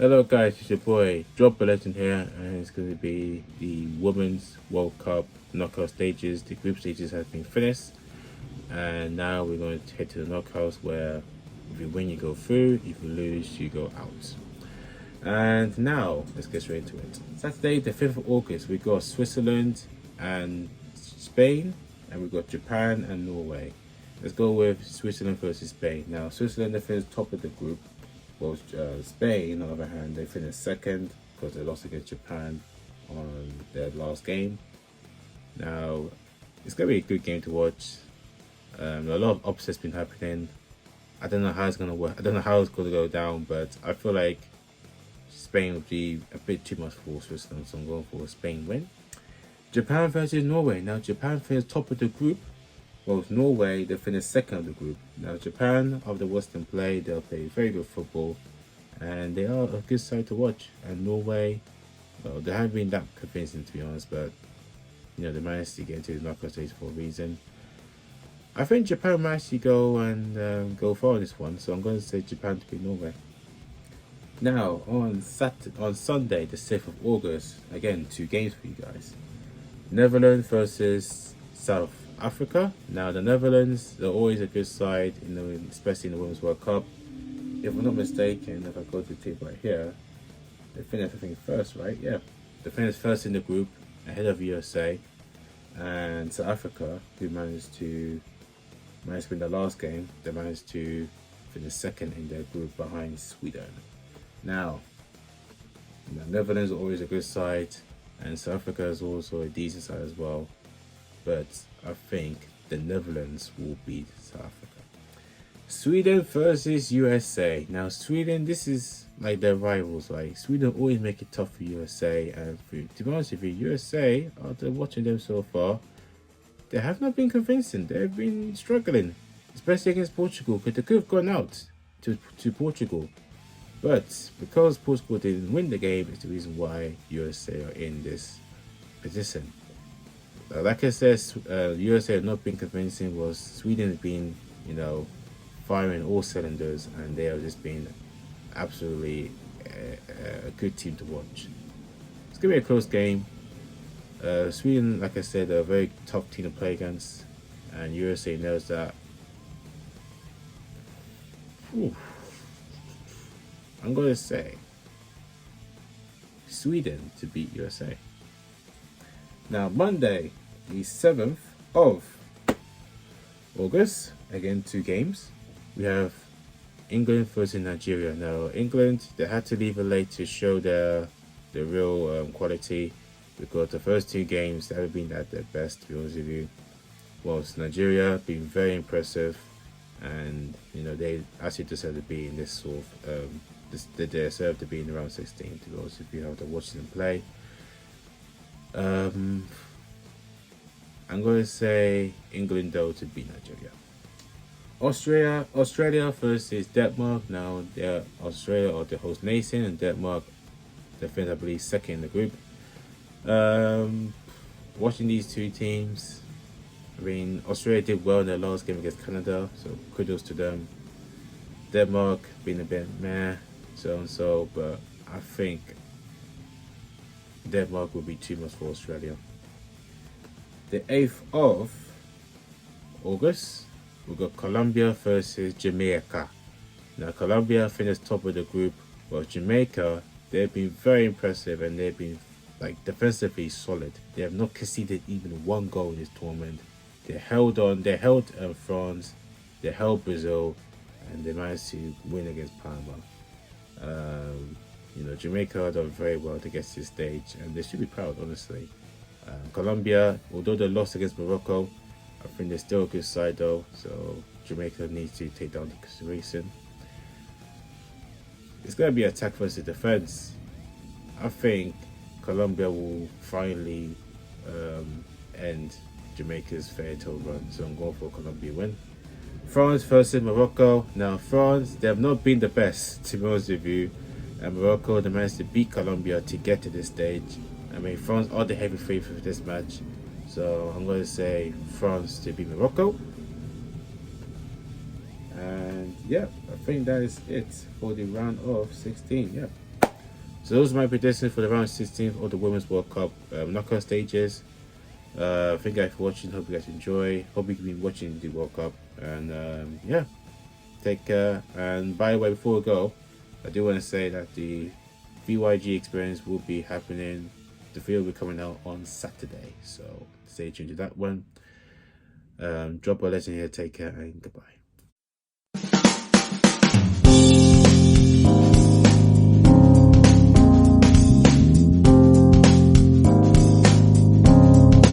Hello guys, it's your boy Drop a Legend here, and it's going to be the Women's World Cup knockout stages. The group stages have been finished, and now we're going to head to the knockouts where if you win, you go through, if you lose, you go out. And now, let's get straight into it. Saturday, the 5th of August, we got Switzerland and Spain, and we got Japan and Norway. Let's go with Switzerland versus Spain. Now, Switzerland, they finished top of the group. Well, Spain, on the other hand, they finished second because they lost against Japan on their last game. Now, it's going to be a good game to watch. A lot of upsets been happening. I don't know how it's going to work. I don't know how it's going to go down, but I feel like Spain would be a bit too much for Switzerland, so I'm going for a Spain win. Japan versus Norway. Now, Japan finished top of the group. Well, Norway, they finished second of the group. Now, Japan, after Western play, they'll play very good football, and they are a good side to watch. And Norway, well, they haven't been that convincing, to be honest, but they managed to get into the knockout stage for a reason. I think Japan managed to go and go far on this one, so I'm going to say Japan to beat Norway. Now, on Sunday, the 6th of August, again, 2 games for you guys. Netherlands versus South Africa. Now, the Netherlands, they're always a good side, especially in the Women's World Cup. If I'm not mistaken, if I go to the table right here, they finished, I think, first, right? Yeah. They finished first in the group, ahead of USA. And South Africa, who managed to win the last game, they managed to finish second in their group behind Sweden. Now, the Netherlands are always a good side, and South Africa is also a decent side as well. But I think the Netherlands will beat South Africa. Sweden versus USA. Now, Sweden, this is like their rivals. Like, Sweden always make it tough for USA. And to be honest with you, USA, after watching them so far, they have not been convincing. They've been struggling, especially against Portugal, because they could have gone out to Portugal. But because Portugal didn't win the game, it's the reason why USA are in this position. Like I said, USA have not been convincing. Was Sweden has been, firing all cylinders, and they have just been absolutely a good team to watch. It's gonna be a close game. Sweden, like I said, are a very tough team to play against, and USA knows that. Ooh. I'm going to say Sweden to beat USA. Now, Monday, the 7th of August, again, 2 games. We have England versus Nigeria. Now, England, they had to leave it late to show their real quality, because the first 2 games, they haven't been at their best, to be honest with you. Whilst Nigeria been very impressive, and, they actually deserve to be in this sort of they deserve to be in the round 16, to be honest with you, after watching them play. I'm going to say England, though, to beat Nigeria. Australia versus Denmark. Now, Australia are the host nation, and Denmark, they finished, I believe, second in the group. Watching these 2 teams, I mean, Australia did well in their last game against Canada, so kudos to them. Denmark being a bit meh, so, but I think Denmark will be too much for Australia. The 8th of August, we've got Colombia versus Jamaica. Now, Colombia finished top of the group, while Jamaica, they've been very impressive, and they've been defensively solid. They have not conceded even 1 goal in this tournament. They held on. They held France. They held Brazil, and they managed to win against Panama. Jamaica have done very well to get to this stage, and they should be proud, honestly. Colombia, although they lost against Morocco, I think they're still a good side, though, so Jamaica needs to take down the consideration. It's going to be attack versus defense. I think Colombia will finally end Jamaica's fairy tale run, so I'm going for a Colombia win. France versus Morocco. Now, France, they have not been the best, to be honest with you. And Morocco, they managed to beat Colombia to get to this stage. I mean, France are the heavy favourite for this match. So I'm going to say France to beat Morocco. And yeah, I think that is it for the round of 16. Yeah. So those are my predictions for the round 16 of the Women's World Cup knockout stages. Thank you guys for watching. Hope you guys enjoy. Hope you can be watching the World Cup. And yeah, take care. And by the way, before we go, I do want to say that the VYG experience will be happening. The video will be coming out on Saturday. So stay tuned to that one. Drop a legend here. Take care and goodbye.